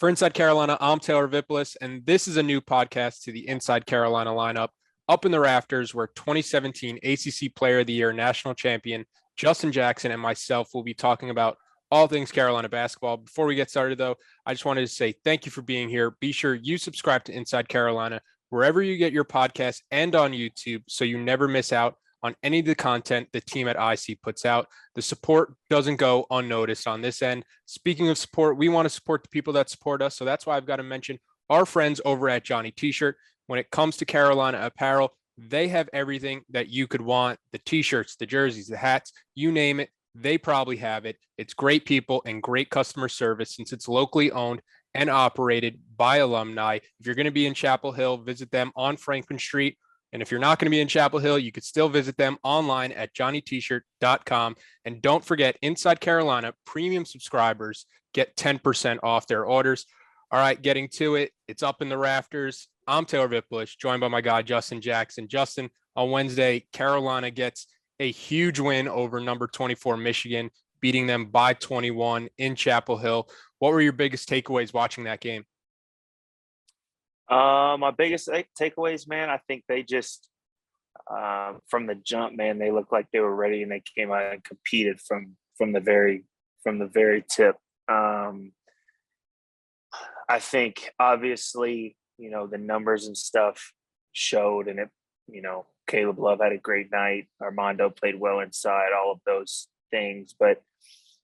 For Inside Carolina, I'm Taylor Vippolis, and this is a new podcast to the Inside Carolina lineup. Up in the Rafters, where 2017 ACC Player of the Year national champion Justin Jackson and myself will be talking about all things Carolina basketball. Before we get started, though, I just wanted to say thank you for being here. Be sure you subscribe to Inside Carolina wherever you get your podcasts and on YouTube so you never miss out on any of the content the team at IC puts out. The support doesn't go unnoticed on this end. Speaking of support, we want to support the people that support us. So that's why I've got to mention our friends over at Johnny T-Shirt. When it comes to Carolina apparel, they have everything that you could want. The T-shirts, the jerseys, the hats, you name it, they probably have it. It's great people and great customer service since it's locally owned and operated by alumni. If you're going to be in Chapel Hill, visit them on Franklin Street. And if you're not going to be in Chapel Hill, you could still visit them online at johnnytshirt.com. And don't forget, Inside Carolina premium subscribers get 10% off their orders. All right, getting to it. It's Up in the Rafters. I'm Taylor Vippolis, joined by my guy, Justin Jackson. Justin, on Wednesday, Carolina gets a huge win over number 24 Michigan, beating them by 21 in Chapel Hill. What were your biggest takeaways watching that game? My biggest takeaways, man, I think they just from the jump, man, they looked like they were ready and they came out and competed from the very tip. I think obviously, the numbers and stuff showed, and Caleb Love had a great night. Armando played well inside, all of those things, but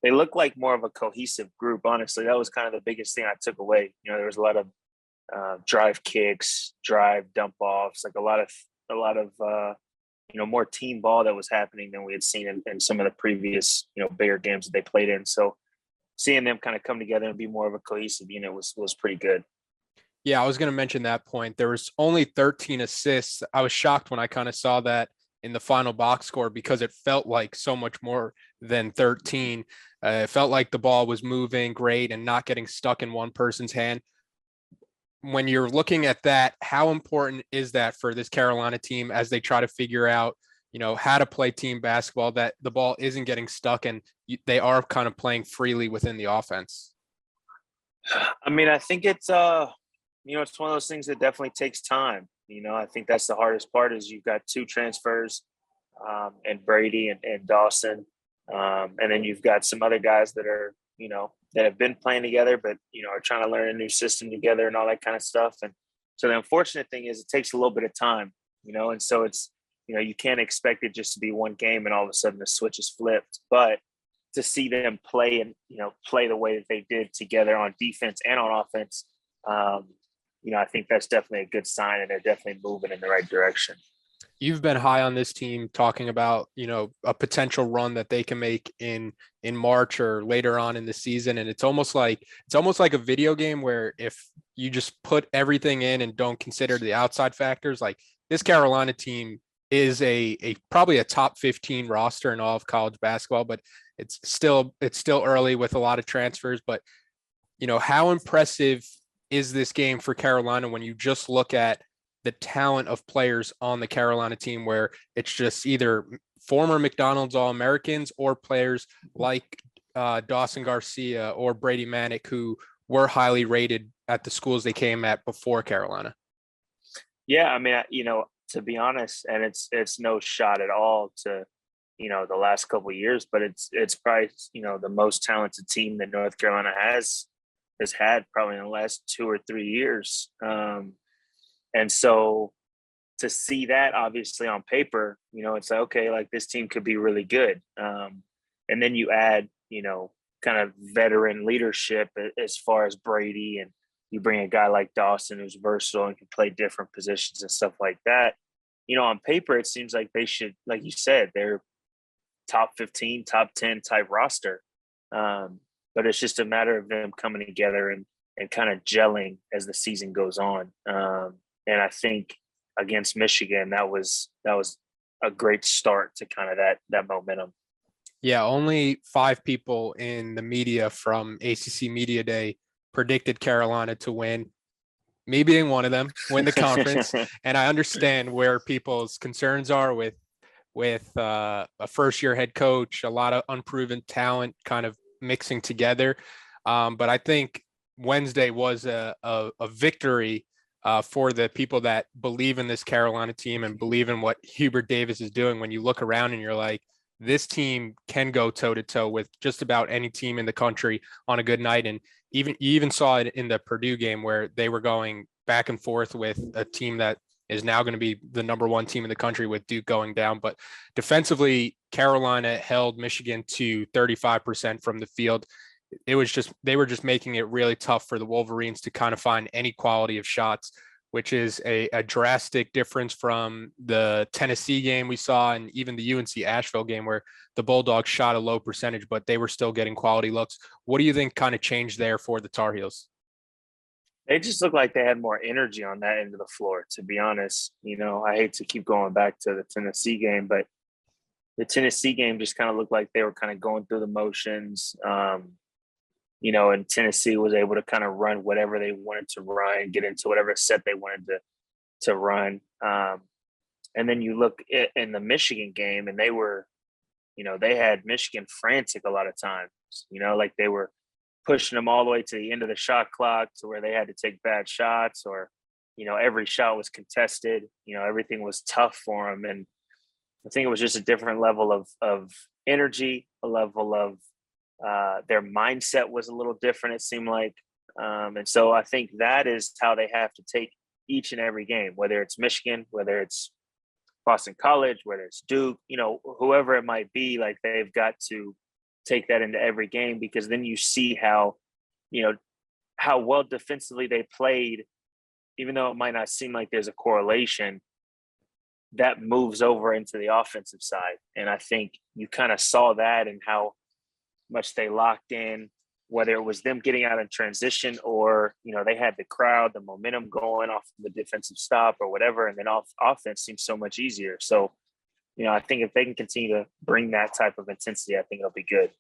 they looked like more of a cohesive group. Honestly, that was kind of the biggest thing I took away. There was a lot of drive kicks, drive dump offs, like a lot of more team ball that was happening than we had seen in some of the previous bigger games that they played in. So seeing them kind of come together and be more of a cohesive unit was pretty good. Yeah, I was going to mention that point. There was only 13 assists. I was shocked when I kind of saw that in the final box score because it felt like so much more than 13. It felt like the ball was moving great and not getting stuck in one person's hand. When you're looking at that, how important is that for this Carolina team as they try to figure out, how to play team basketball, that the ball isn't getting stuck and they are kind of playing freely within the offense? I mean, I think it's it's one of those things that definitely takes time. I think that's the hardest part is you've got two transfers and Brady and Dawson. And then you've got some other guys that are, that have been playing together, but, are trying to learn a new system together and all that kind of stuff. And so the unfortunate thing is it takes a little bit of time, and so it's, you can't expect it just to be one game and all of a sudden the switch is flipped. But to see them play and, play the way that they did together on defense and on offense, I think that's definitely a good sign and they're definitely moving in the right direction. You've been high on this team talking about, a potential run that they can make in March or later on in the season. And it's almost like a video game where if you just put everything in and don't consider the outside factors, like this Carolina team is a probably a top 15 roster in all of college basketball, but it's still early with a lot of transfers. But, how impressive is this game for Carolina when you just look at the talent of players on the Carolina team, where it's just either former McDonald's All-Americans or players like Dawson Garcia or Brady Manick, who were highly rated at the schools they came at before Carolina? Yeah, I mean, to be honest, and it's no shot at all to, the last couple of years, but it's probably, the most talented team that North Carolina has had probably in the last 2 or 3 years. And so to see that obviously on paper, it's like, okay, like this team could be really good. And then you add, kind of veteran leadership as far as Brady, and you bring a guy like Dawson who's versatile and can play different positions and stuff like that. On paper, it seems like they should, like you said, they're top 15, top 10 type roster. But it's just a matter of them coming together and kind of gelling as the season goes on. And I think against Michigan, that was a great start to kind of that momentum. Yeah, only 5 people in the media from ACC Media Day predicted Carolina to win. Me being one of them, win the conference. And I understand where people's concerns are with a first-year head coach, a lot of unproven talent kind of mixing together. But I think Wednesday was a victory for the people that believe in this Carolina team and believe in what Hubert Davis is doing. When you look around and you're like, this team can go toe to toe with just about any team in the country on a good night. And you even saw it in the Purdue game where they were going back and forth with a team that is now going to be the number one team in the country with Duke going down. But defensively, Carolina held Michigan to 35% from the field. They were just making it really tough for the Wolverines to kind of find any quality of shots, which is a drastic difference from the Tennessee game we saw and even the UNC Asheville game where the Bulldogs shot a low percentage, but they were still getting quality looks. What do you think kind of changed there for the Tar Heels? They just looked like they had more energy on that end of the floor, to be honest. I hate to keep going back to the Tennessee game, but the Tennessee game just kind of looked like they were kind of going through the motions. And Tennessee was able to kind of run whatever they wanted to run, get into whatever set they wanted to run. And then you look in the Michigan game, and they were, they had Michigan frantic a lot of times. Like they were pushing them all the way to the end of the shot clock to where they had to take bad shots, or every shot was contested. Everything was tough for them, and I think it was just a different level of energy, a level of their mindset was a little different, it seemed like. And so I think that is how they have to take each and every game, whether it's Michigan, whether it's Boston College, whether it's Duke, whoever it might be, like they've got to take that into every game, because then you see how well defensively they played, even though it might not seem like there's a correlation, that moves over into the offensive side. And I think you kind of saw that and how much they locked in, whether it was them getting out in transition or, they had the crowd, the momentum going off the defensive stop or whatever. And then offense seems so much easier. So, I think if they can continue to bring that type of intensity, I think it'll be good.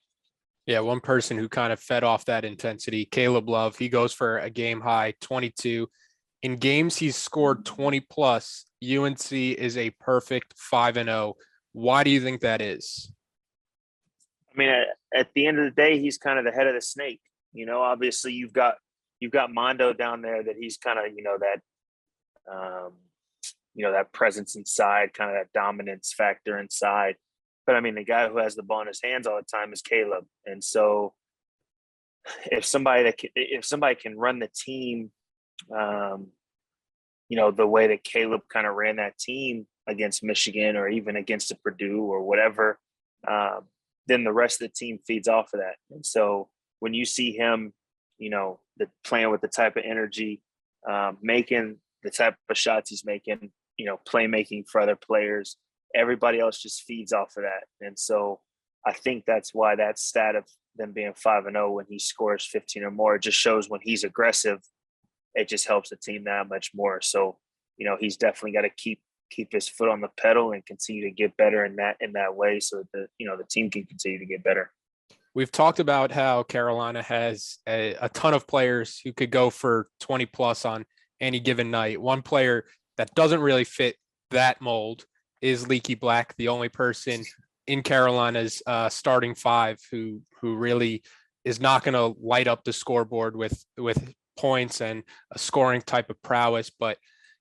Yeah, one person who kind of fed off that intensity, Caleb Love, he goes for a game high 22. In games he's scored 20 plus, UNC is a perfect 5-0. Why do you think that is? I mean, at the end of the day, he's kind of the head of the snake. Obviously you've got Mondo down there that he's kind of, that presence inside, kind of that dominance factor inside. But I mean, the guy who has the ball in his hands all the time is Caleb. And so if somebody can run the team, the way that Caleb kind of ran that team against Michigan or even against the Purdue or whatever, then the rest of the team feeds off of that. And so when you see him, playing with the type of energy, making the type of shots he's making, playmaking for other players, everybody else just feeds off of that. And so I think that's why that stat of them being 5-0 when he scores 15 or more, it just shows when he's aggressive, it just helps the team that much more. So, he's definitely got to keep his foot on the pedal and continue to get better in that way so that the team can continue to get better. We've talked about how Carolina has a ton of players who could go for 20 plus on any given night. One player that doesn't really fit that mold is Leaky Black, the only person in Carolina's starting five who really is not going to light up the scoreboard with points and a scoring type of prowess. But,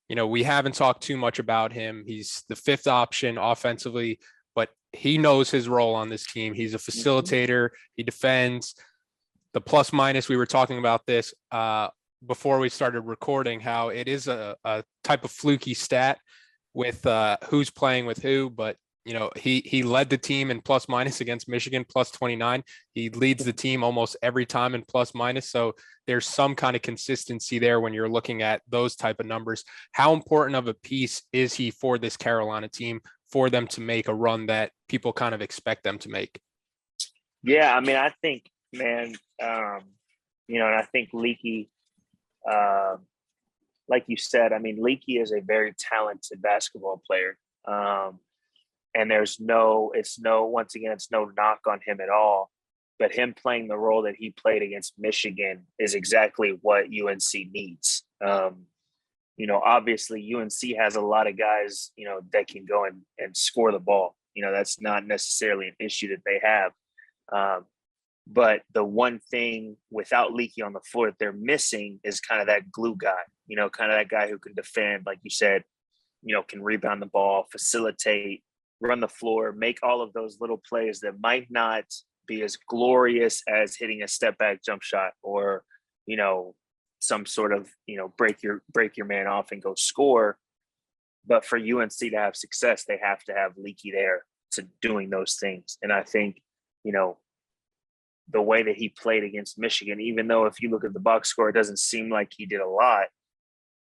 we haven't talked too much about him. He's the fifth option offensively, but he knows his role on this team. He's a facilitator. He defends. The plus minus, we were talking about this before we started recording, how it is a type of fluky stat with who's playing with who, but he led the team in plus minus against Michigan, plus 29. He leads the team almost every time in plus minus. So there's some kind of consistency there when you're looking at those type of numbers. How important of a piece is he for this Carolina team for them to make a run that people kind of expect them to make? Yeah, I mean, I think, man, and I think Leaky, like you said, I mean, Leaky is a very talented basketball player. And it's no knock on him at all, but him playing the role that he played against Michigan is exactly what UNC needs. Obviously UNC has a lot of guys, that can go and score the ball. That's not necessarily an issue that they have. But the one thing without Leaky on the floor that they're missing is kind of that glue guy, kind of that guy who can defend, like you said, can rebound the ball, facilitate, run the floor, make all of those little plays that might not be as glorious as hitting a step back jump shot or, some sort of, break your man off and go score. But for UNC to have success, they have to have Leaky there to doing those things. And I think, the way that he played against Michigan, even though if you look at the box score, it doesn't seem like he did a lot.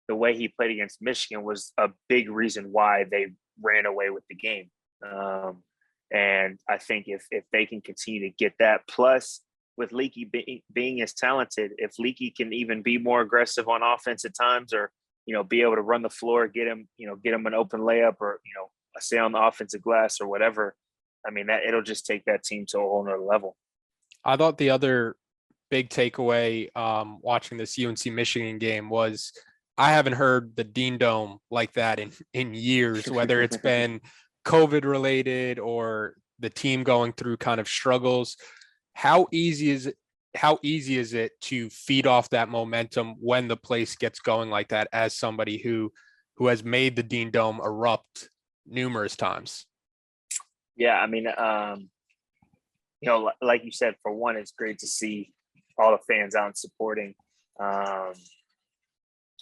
The way he played against Michigan was a big reason why they ran away with the game. And I think if they can continue to get that, plus with Leaky being as talented, if Leaky can even be more aggressive on offense at times, or be able to run the floor, get him an open layup, or stay on the offensive glass or whatever. I mean, that it'll just take that team to a whole nother level. I thought the other big takeaway watching this UNC Michigan game was I haven't heard the Dean Dome like that in years, whether it's been COVID related or the team going through kind of struggles. How easy is it to feed off that momentum when the place gets going like that, as somebody who has made the Dean Dome erupt numerous times? Yeah, I mean, like you said, for one, it's great to see all the fans out and supporting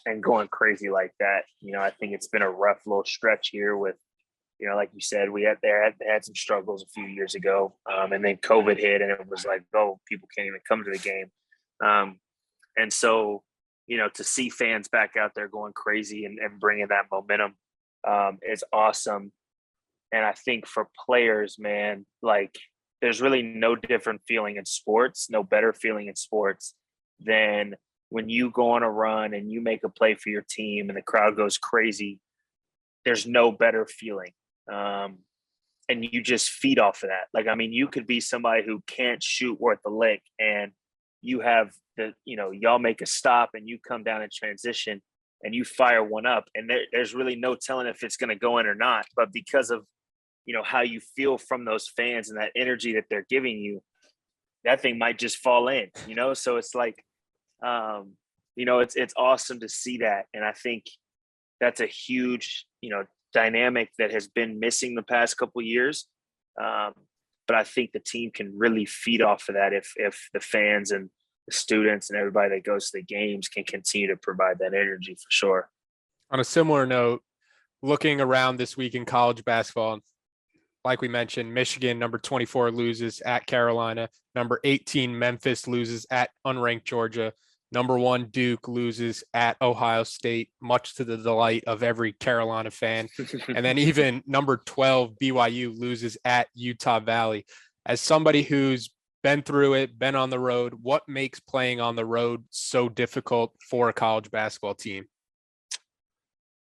and going crazy like that. I think it's been a rough little stretch here with, like you said, they had some struggles a few years ago, and then COVID hit, and it was like, oh, people can't even come to the game. And so, to see fans back out there going crazy and bringing that momentum is awesome. And I think for players, man, like, there's really no different feeling in sports, no better feeling in sports than when you go on a run and you make a play for your team and the crowd goes crazy. There's no better feeling. And you just feed off of that. Like, I mean, you could be somebody who can't shoot worth a lick, and you have y'all make a stop and you come down in transition and you fire one up, and there's really no telling if it's going to go in or not. But because of, how you feel from those fans and that energy that they're giving you, that thing might just fall in, So it's like, it's awesome to see that. And I think that's a huge, dynamic that has been missing the past couple of years. But I think the team can really feed off of that if the fans and the students and everybody that goes to the games can continue to provide that energy, for sure. On a similar note, looking around this week in college basketball, like we mentioned, Michigan, number 24, loses at Carolina. Number 18, Memphis, loses at unranked Georgia. Number 1, Duke, loses at Ohio State, much to the delight of every Carolina fan. And then even number 12, BYU, loses at Utah Valley. As somebody who's been through it, been on the road, what makes playing on the road so difficult for a college basketball team?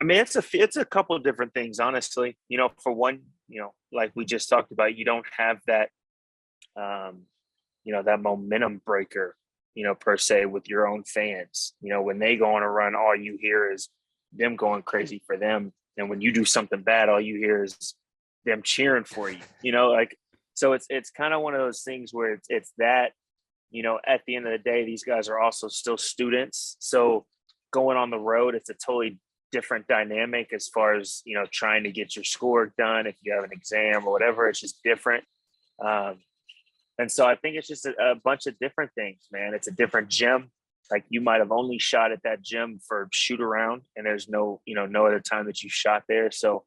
I mean, it's a couple of different things, honestly. For one, like we just talked about, you don't have that, that momentum breaker, per se, with your own fans. When they go on a run, all you hear is them going crazy for them. And when you do something bad, all you hear is them cheering for you, so it's kind of one of those things where it's that, at the end of the day, these guys are also still students. So going on the road, it's a totally different dynamic as far as, trying to get your schoolwork done. If you have an exam or whatever, it's just different. And so I think it's just a bunch of different things, man. It's a different gym. Like, you might have only shot at that gym for shoot around, and there's no other time that you shot there. So,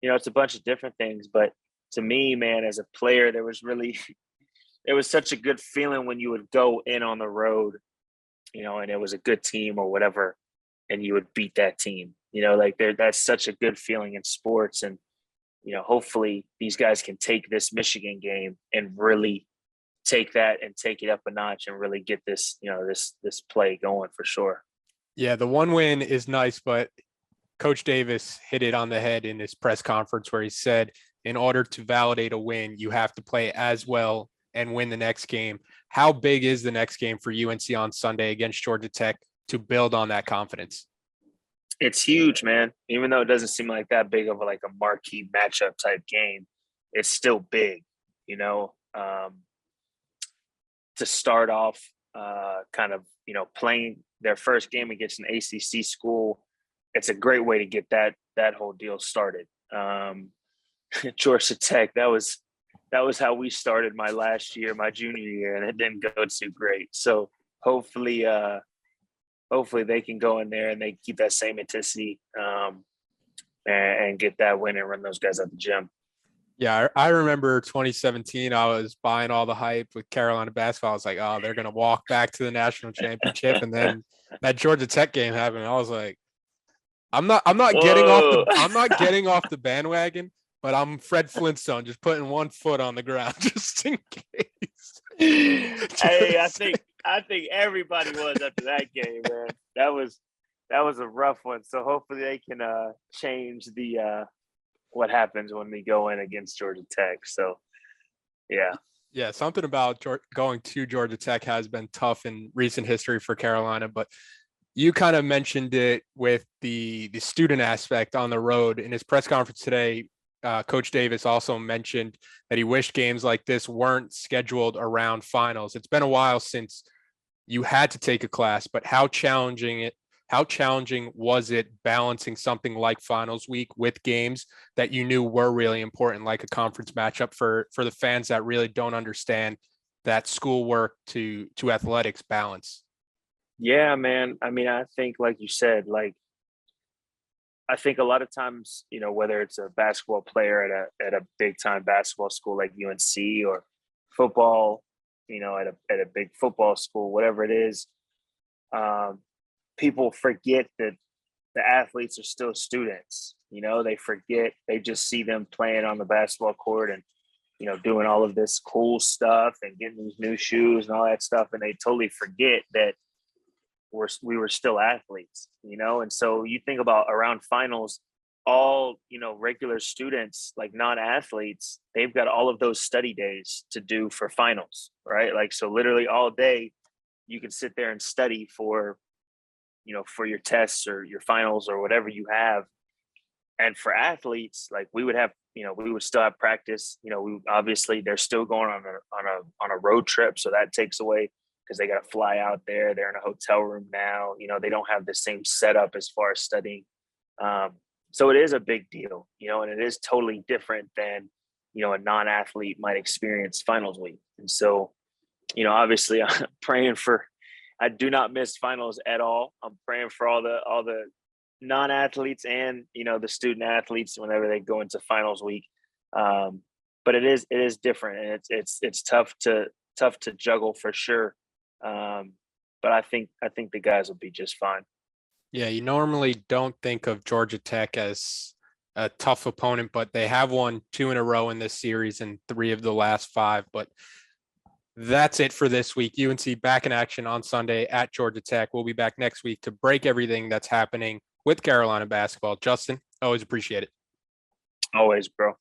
it's a bunch of different things. But to me, man, as a player, it was such a good feeling when you would go in on the road, and it was a good team or whatever, and you would beat that team. That's such a good feeling in sports. And, hopefully these guys can take this Michigan game and really take that and take it up a notch and really get this, this play going, for sure. Yeah, the one win is nice, but Coach Davis hit it on the head in his press conference where he said, in order to validate a win, you have to play as well and win the next game. How big is the next game for UNC on Sunday against Georgia Tech to build on that confidence? It's huge, man. Even though it doesn't seem like that big of a marquee matchup type game, it's still big, to start off kind of, playing their first game against an ACC school. It's a great way to get that whole deal started. Georgia Tech, that was how we started my junior year, and it didn't go too great. So hopefully they can go in there and they keep that same intensity and get that win and run those guys at the gym. Yeah, I remember 2017. I was buying all the hype with Carolina basketball. I was like, oh, they're gonna walk back to the national championship, and then that Georgia Tech game happened. I was like, I'm not getting off the bandwagon, but I'm Fred Flintstone, just putting one foot on the ground just in case. Hey, I think everybody was after that game, man. That was a rough one. So hopefully they can change the what happens when we go in against Georgia Tech. So yeah, something about going to Georgia Tech has been tough in recent history for Carolina, but you kind of mentioned it with the student aspect on the road. In his press conference today, Coach Davis also mentioned that he wished games like this weren't scheduled around finals. It's been a while since you had to take a class, but how challenging was it balancing something like finals week with games that you knew were really important, like a conference matchup for the fans that really don't understand that schoolwork to athletics balance? Yeah, man. I mean, I think, like you said, I think a lot of times, whether it's a basketball player at a big time basketball school like UNC, or football, at a big football school, whatever it is, people forget that the athletes are still students. They forget, they just see them playing on the basketball court and, doing all of this cool stuff and getting these new shoes and all that stuff. And they totally forget that we were still athletes, And so you think about around finals, all, regular students, like non-athletes, they've got all of those study days to do for finals, right? Like, so literally all day you can sit there and study for your tests or your finals or whatever you have. And for athletes, like we would still have practice. Obviously they're still going on a road trip, so that takes away, because they got to fly out there. They're in a hotel room now. They don't have the same setup as far as studying. So it is a big deal, and it is totally different than, a non-athlete might experience finals week. And so, obviously I'm praying I do not miss finals at all. I'm praying for all the non-athletes and, the student athletes whenever they go into finals week. But it is different, and it's tough to juggle for sure. But I think the guys will be just fine. Yeah, you normally don't think of Georgia Tech as a tough opponent, but they have won 2 in a row in this series and 3 of the last 5. But that's it for this week. UNC back in action on Sunday at Georgia Tech. We'll be back next week to break everything that's happening with Carolina basketball. Justin, always appreciate it. Always, bro.